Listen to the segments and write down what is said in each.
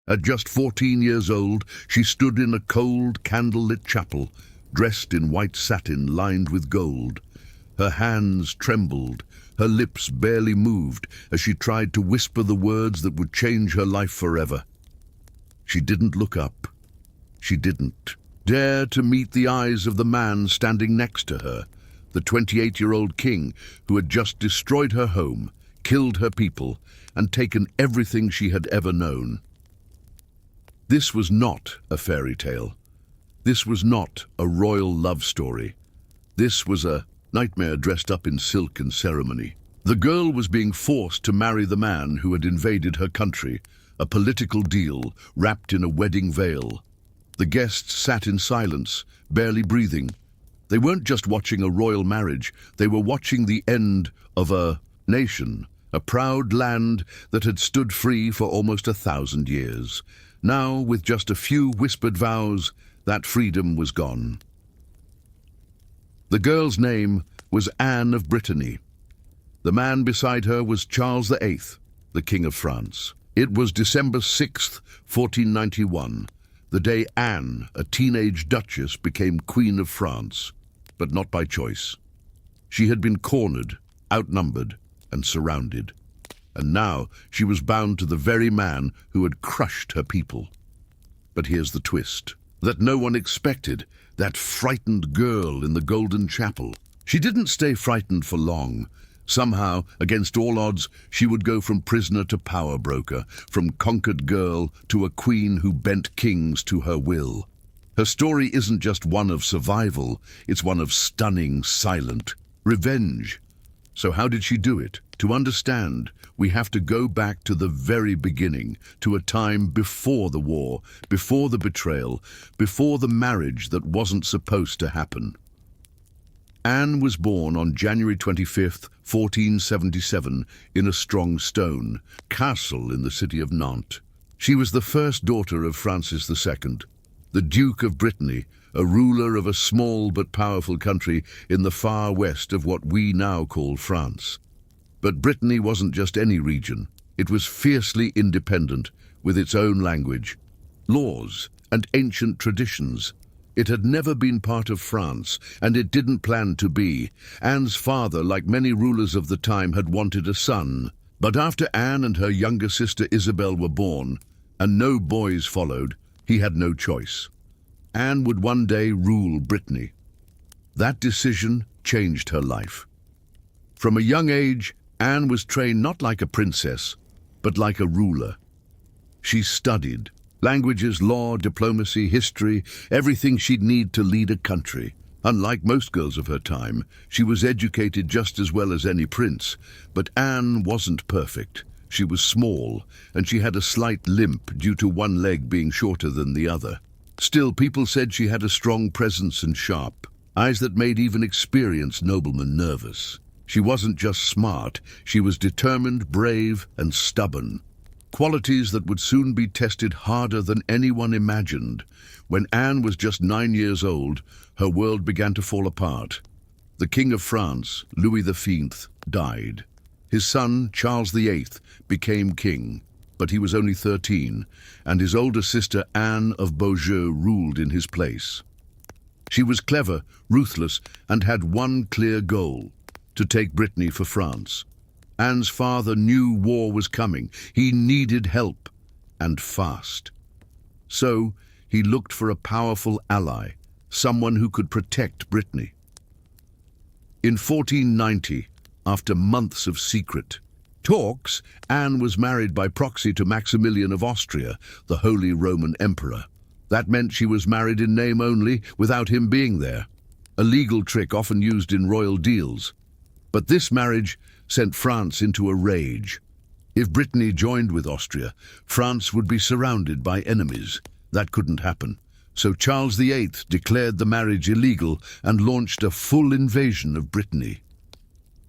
At just 14 years old, she stood in a cold, candle-lit chapel, dressed in white satin lined with gold. Her hands trembled, her lips barely moved as she tried to whisper the words that would change her life forever. She didn't look up. She didn't dare to meet the eyes of the man standing next to her, the 28-year-old king who had just destroyed her home, killed her people, and taken everything she had ever known. This was not a fairy tale. This was not a royal love story. This was a nightmare dressed up in silk and ceremony. The girl was being forced to marry the man who had invaded her country, a political deal wrapped in a wedding veil. The guests sat in silence, barely breathing. They weren't just watching a royal marriage, they were watching the end of a nation, a proud land that had stood free for almost 1,000 years. Now, with just a few whispered vows, that freedom was gone. The girl's name was Anne of Brittany. The man beside her was Charles VIII, the King of France. It was December 6th, 1491, the day Anne, a teenage duchess, became Queen of France, but not by choice. She had been cornered, outnumbered, and surrounded. And now she was bound to the very man who had crushed her people. But here's the twist that no one expected, that frightened girl in the golden chapel. She didn't stay frightened for long. Somehow, against all odds, she would go from prisoner to power broker, from conquered girl to a queen who bent kings to her will. Her story isn't just one of survival, it's one of stunning, silent revenge. So how did she do it? To understand, we have to go back to the very beginning, to a time before the war, before the betrayal, before the marriage that wasn't supposed to happen. Anne was born on January 25th, 1477, in a strong stone castle in the city of Nantes. She was the first daughter of Francis II, the Duke of Brittany, a ruler of a small but powerful country in the far west of what we now call France. But Brittany wasn't just any region. It was fiercely independent, with its own language, laws, and ancient traditions. It had never been part of France, and it didn't plan to be. Anne's father, like many rulers of the time, had wanted a son. But after Anne and her younger sister Isabel were born, and no boys followed, he had no choice. Anne would one day rule Brittany. That decision changed her life. From a young age, Anne was trained not like a princess, but like a ruler. She studied languages, law, diplomacy, history, everything she'd need to lead a country. Unlike most girls of her time, she was educated just as well as any prince. But Anne wasn't perfect. She was small, and she had a slight limp due to one leg being shorter than the other. Still, people said she had a strong presence and sharp eyes that made even experienced noblemen nervous. She wasn't just smart, she was determined, brave, and stubborn. Qualities that would soon be tested harder than anyone imagined. When Anne was just 9 years old, her world began to fall apart. The King of France, Louis XV, died. His son, Charles VIII, became king, but he was only 13, and his older sister, Anne of Brittany, ruled in his place. She was clever, ruthless, and had one clear goal: to take Brittany for France. Anne's father knew war was coming. He needed help, and fast. So he looked for a powerful ally, someone who could protect Brittany. In 1490, after months of secret talks, Anne was married by proxy to Maximilian of Austria, the Holy Roman Emperor. That meant she was married in name only, without him being there, a legal trick often used in royal deals. But this marriage sent France into a rage. If Brittany joined with Austria, France would be surrounded by enemies. That couldn't happen. So Charles VIII declared the marriage illegal and launched a full invasion of Brittany.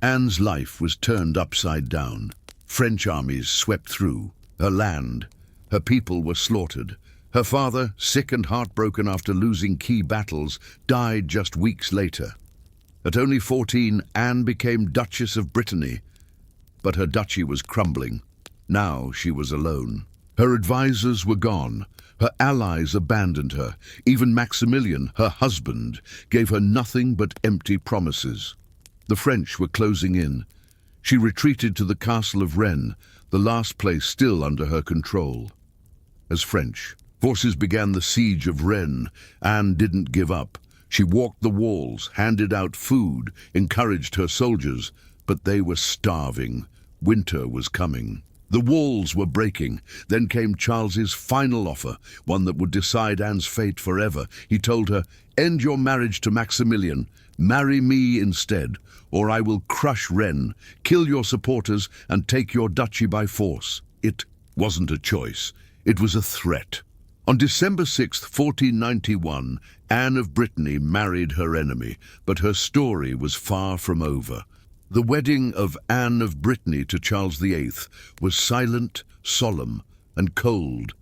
Anne's life was turned upside down. French armies swept through her land. Her people were slaughtered. Her father, sick and heartbroken after losing key battles, died just weeks later. At only 14, Anne became Duchess of Brittany, but her duchy was crumbling. Now she was alone. Her advisors were gone. Her allies abandoned her. Even Maximilian, her husband, gave her nothing but empty promises. The French were closing in. She retreated to the castle of Rennes, the last place still under her control. As French forces began the siege of Rennes, Anne didn't give up. She walked the walls, handed out food, encouraged her soldiers, but they were starving. Winter was coming. The walls were breaking. Then came Charles's final offer, one that would decide Anne's fate forever. He told her, "End your marriage to Maximilian. Marry me instead, or I will crush Rennes, kill your supporters, and take your duchy by force." It wasn't a choice. It was a threat. On December 6, 1491, Anne of Brittany married her enemy, but her story was far from over. The wedding of Anne of Brittany to Charles VIII was silent, solemn, and cold.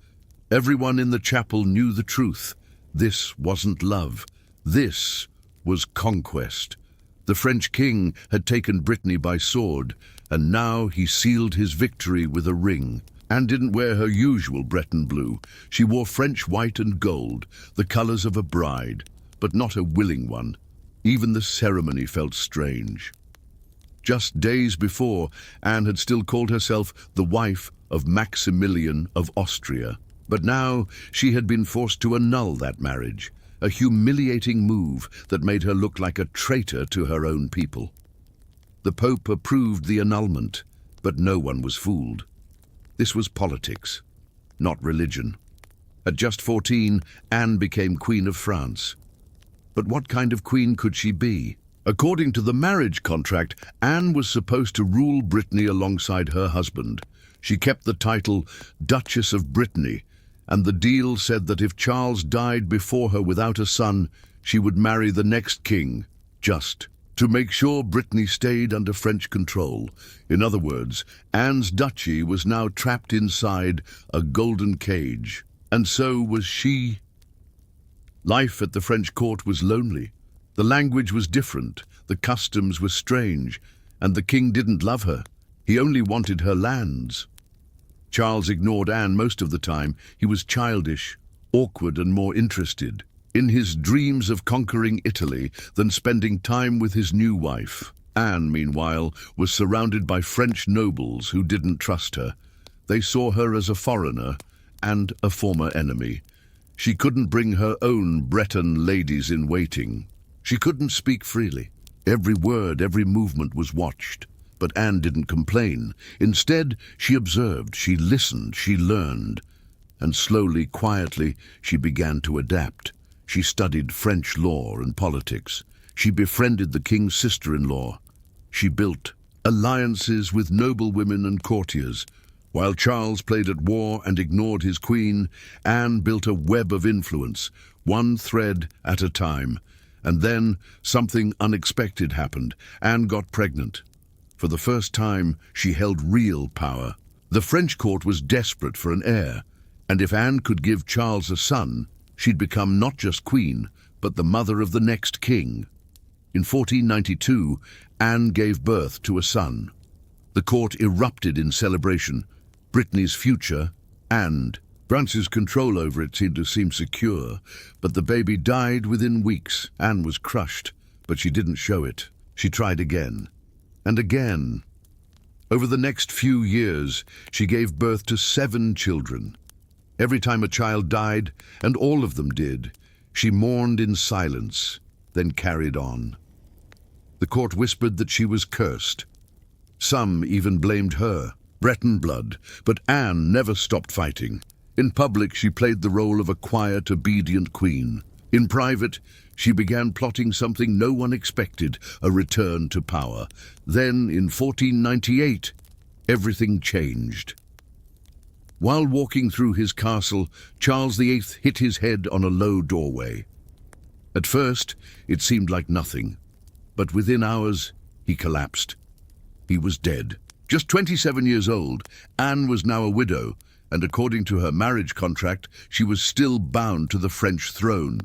Everyone in the chapel knew the truth. This wasn't love. This was conquest. The French king had taken Brittany by sword, and now he sealed his victory with a ring. Anne didn't wear her usual Breton blue. She wore French white and gold, the colors of a bride, but not a willing one. Even the ceremony felt strange. Just days before, Anne had still called herself the wife of Maximilian of Austria. But now she had been forced to annul that marriage, a humiliating move that made her look like a traitor to her own people. The Pope approved the annulment, but no one was fooled. This was politics, not religion. At just 14, Anne became Queen of France. But what kind of queen could she be? According to the marriage contract, Anne was supposed to rule Brittany alongside her husband. She kept the title Duchess of Brittany, and the deal said that if Charles died before her without a son, she would marry the next king, just to make sure Brittany stayed under French control. In other words, Anne's duchy was now trapped inside a golden cage, and so was she. Life at the French court was lonely. The language was different, the customs were strange, and the king didn't love her. He only wanted her lands. Charles ignored Anne most of the time. He was childish, awkward, and more interested in his dreams of conquering Italy than spending time with his new wife. Anne, meanwhile, was surrounded by French nobles who didn't trust her. They saw her as a foreigner and a former enemy. She couldn't bring her own Breton ladies-in-waiting. She couldn't speak freely. Every word, every movement was watched. But Anne didn't complain. Instead, she observed, she listened, she learned. And slowly, quietly, she began to adapt. She studied French law and politics. She befriended the king's sister-in-law. She built alliances with noblewomen and courtiers. While Charles played at war and ignored his queen, Anne built a web of influence, one thread at a time. And then something unexpected happened. Anne got pregnant. For the first time, she held real power. The French court was desperate for an heir, and if Anne could give Charles a son, she'd become not just queen, but the mother of the next king. In 1492, Anne gave birth to a son. The court erupted in celebration. Brittany's future, and France's control over it seemed to seem secure, but the baby died within weeks. Anne was crushed, but she didn't show it. She tried again, and again. Over the next few years, she gave birth to 7 children. Every time a child died, and all of them did, she mourned in silence, then carried on. The court whispered that she was cursed. Some even blamed her, Breton blood, but Anne never stopped fighting. In public, she played the role of a quiet, obedient queen. In private, she began plotting something no one expected, a return to power. Then, in 1498, everything changed. While walking through his castle, Charles VIII hit his head on a low doorway. At first, it seemed like nothing, but within hours, he collapsed. He was dead. Just 27 years old, Anne was now a widow, and according to her marriage contract, she was still bound to the French throne.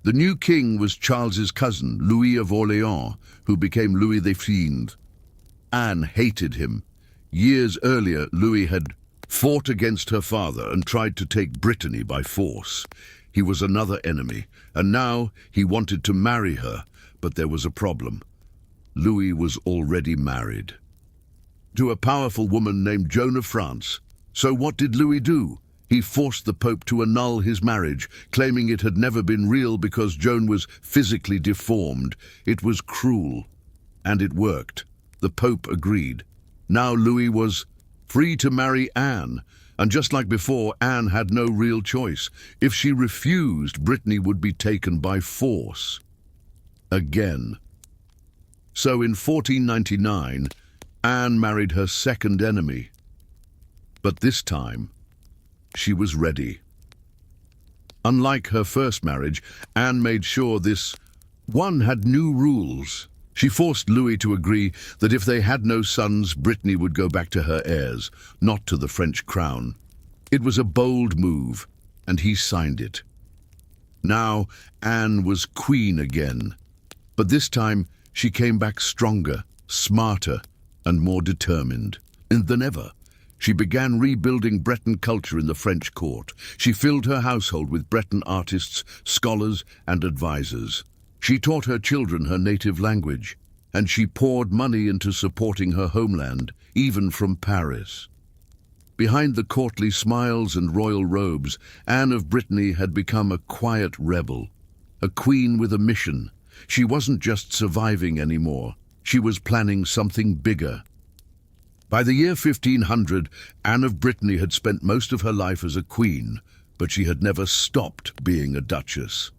The new king was Charles's cousin, Louis of Orléans, who became Louis XV. Anne hated him. Years earlier, Louis had fought against her father and tried to take Brittany by force. He was another enemy, and now he wanted to marry her, but there was a problem. Louis was already married to a powerful woman named Joan of France. So what did Louis do? He forced the Pope to annul his marriage, claiming it had never been real because Joan was physically deformed. It was cruel. And it worked. The Pope agreed. Now Louis was free to marry Anne, and just like before, Anne had no real choice. If she refused, Brittany would be taken by force. Again. So in 1499, Anne married her second enemy. But this time, she was ready. Unlike her first marriage, Anne made sure this one had new rules. She forced Louis to agree that if they had no sons, Brittany would go back to her heirs, not to the French crown. It was a bold move, and he signed it. Now Anne was queen again, but this time she came back stronger, smarter, and more determined than ever. She began rebuilding Breton culture in the French court. She filled her household with Breton artists, scholars, and advisors. She taught her children her native language, and she poured money into supporting her homeland, even from Paris. Behind the courtly smiles and royal robes, Anne of Brittany had become a quiet rebel, a queen with a mission. She wasn't just surviving anymore. She was planning something bigger. By the year 1500, Anne of Brittany had spent most of her life as a queen, but she had never stopped being a duchess.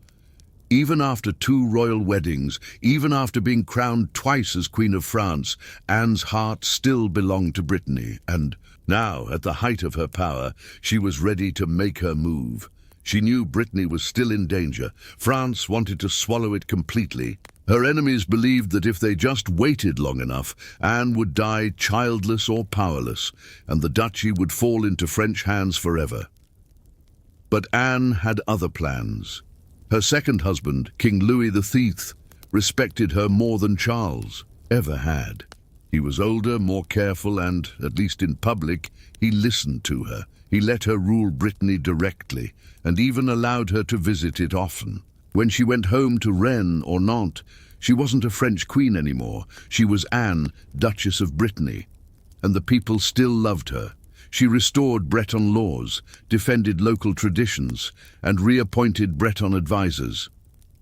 Even after 2 royal weddings, even after being crowned twice as Queen of France, Anne's heart still belonged to Brittany, and now, at the height of her power, she was ready to make her move. She knew Brittany was still in danger. France wanted to swallow it completely. Her enemies believed that if they just waited long enough, Anne would die childless or powerless, and the duchy would fall into French hands forever. But Anne had other plans. Her second husband, King Louis XIII, respected her more than Charles ever had. He was older, more careful, and, at least in public, he listened to her. He let her rule Brittany directly, and even allowed her to visit it often. When she went home to Rennes or Nantes, she wasn't a French queen anymore. She was Anne, Duchess of Brittany, and the people still loved her. She restored Breton laws, defended local traditions, and reappointed Breton advisors.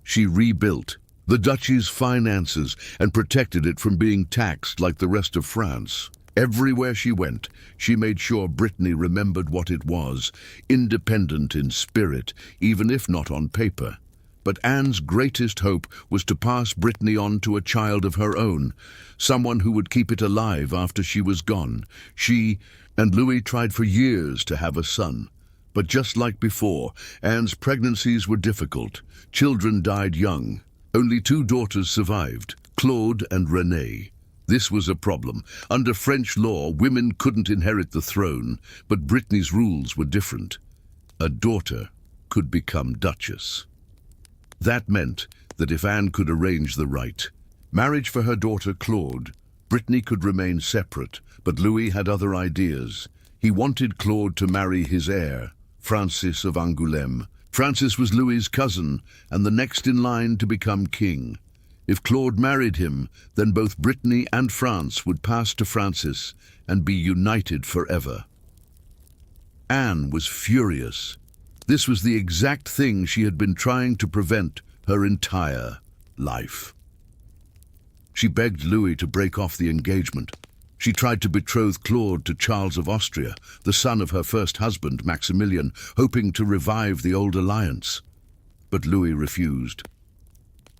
She rebuilt the duchy's finances and protected it from being taxed like the rest of France. Everywhere she went, she made sure Brittany remembered what it was, independent in spirit, even if not on paper. But Anne's greatest hope was to pass Brittany on to a child of her own, someone who would keep it alive after she was gone. She and Louis tried for years to have a son. But just like before, Anne's pregnancies were difficult. Children died young. Only 2 daughters survived, Claude and Renée. This was a problem. Under French law, women couldn't inherit the throne, but Brittany's rules were different. A daughter could become duchess. That meant that if Anne could arrange the right marriage for her daughter Claude, Brittany could remain separate, but Louis had other ideas. He wanted Claude to marry his heir, Francis of Angoulême. Francis was Louis's cousin and the next in line to become king. If Claude married him, then both Brittany and France would pass to Francis and be united forever. Anne was furious. This was the exact thing she had been trying to prevent her entire life. She begged Louis to break off the engagement. She tried to betroth Claude to Charles of Austria, the son of her first husband, Maximilian, hoping to revive the old alliance. But Louis refused.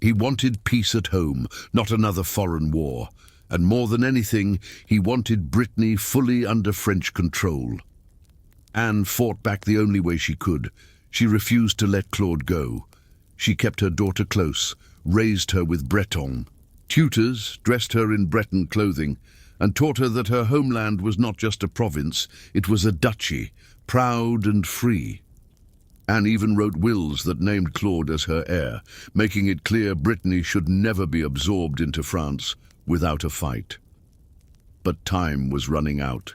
He wanted peace at home, not another foreign war. And more than anything, he wanted Brittany fully under French control. Anne fought back the only way she could. She refused to let Claude go. She kept her daughter close, raised her with Breton tutors, dressed her in Breton clothing, and taught her that her homeland was not just a province, it was a duchy, proud and free. Anne even wrote wills that named Claude as her heir, making it clear Brittany should never be absorbed into France without a fight. But time was running out.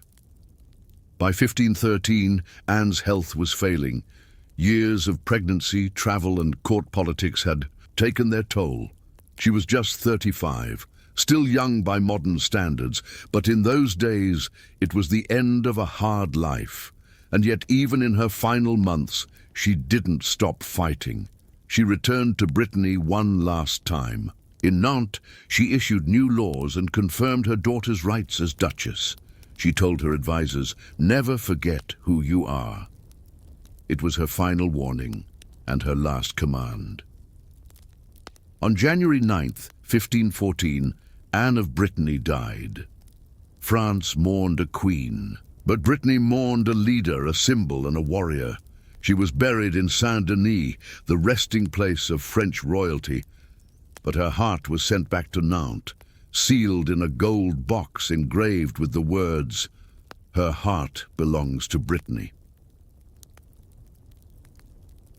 By 1513, Anne's health was failing. Years of pregnancy, travel, and court politics had taken their toll. She was just 35, still young by modern standards, but in those days it was the end of a hard life. And yet even in her final months, she didn't stop fighting. She returned to Brittany one last time. In Nantes, she issued new laws and confirmed her daughter's rights as Duchess. She told her advisors, "Never forget who you are." It was her final warning and her last command. On January 9th, 1514, Anne of Brittany died. France mourned a queen, but Brittany mourned a leader, a symbol, and a warrior. She was buried in Saint-Denis, the resting place of French royalty, but her heart was sent back to Nantes, sealed in a gold box engraved with the words, "Her heart belongs to Brittany."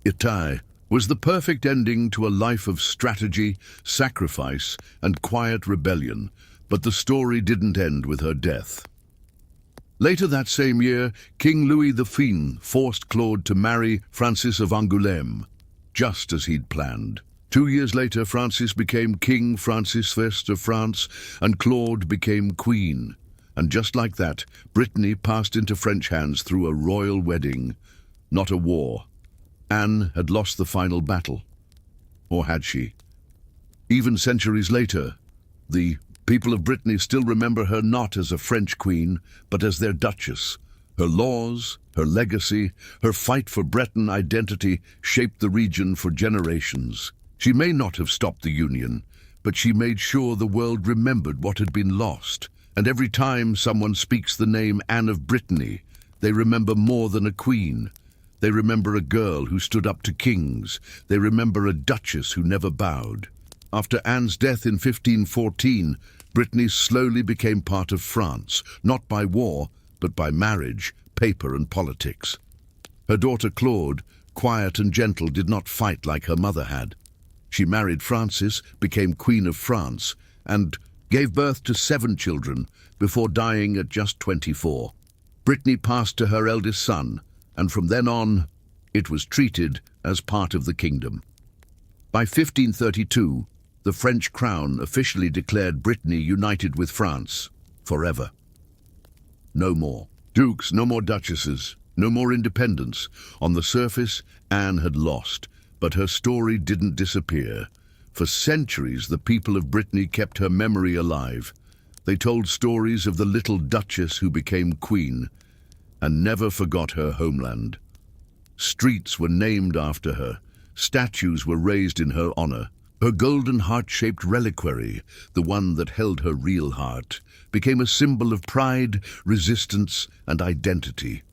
Itaï was the perfect ending to a life of strategy, sacrifice, and quiet rebellion, but the story didn't end with her death. Later that same year, King Louis the Fin forced Claude to marry Francis of Angoulême, just as he'd planned. 2 years later, Francis became King Francis I of France, and Claude became Queen. And just like that, Brittany passed into French hands through a royal wedding, not a war. Anne had lost the final battle. Or had she? Even centuries later, the people of Brittany still remember her not as a French queen, but as their duchess. Her laws, her legacy, her fight for Breton identity shaped the region for generations. She may not have stopped the Union, but she made sure the world remembered what had been lost. And every time someone speaks the name Anne of Brittany, they remember more than a queen. They remember a girl who stood up to kings. They remember a duchess who never bowed. After Anne's death in 1514, Brittany slowly became part of France, not by war, but by marriage, paper, and politics. Her daughter Claude, quiet and gentle, did not fight like her mother had. She married Francis, became Queen of France, and gave birth to 7 children before dying at just 24. Brittany passed to her eldest son, and from then on, it was treated as part of the kingdom. By 1532, the French crown officially declared Brittany united with France forever. No more dukes, no more duchesses, no more independence. On the surface, Anne had lost, but her story didn't disappear. For centuries, the people of Brittany kept her memory alive. They told stories of the little duchess who became queen and never forgot her homeland. Streets were named after her. Statues were raised in her honor. Her golden heart-shaped reliquary, the one that held her real heart, became a symbol of pride, resistance, and identity.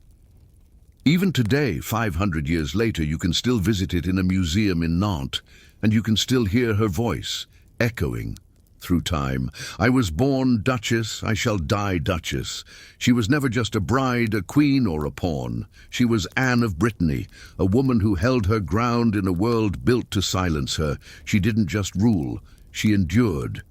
Even today, 500 years later, you can still visit it in a museum in Nantes, and you can still hear her voice echoing through time. "I was born Duchess, I shall die Duchess." She was never just a bride, a queen, or a pawn. She was Anne of Brittany, a woman who held her ground in a world built to silence her. She didn't just rule, she endured.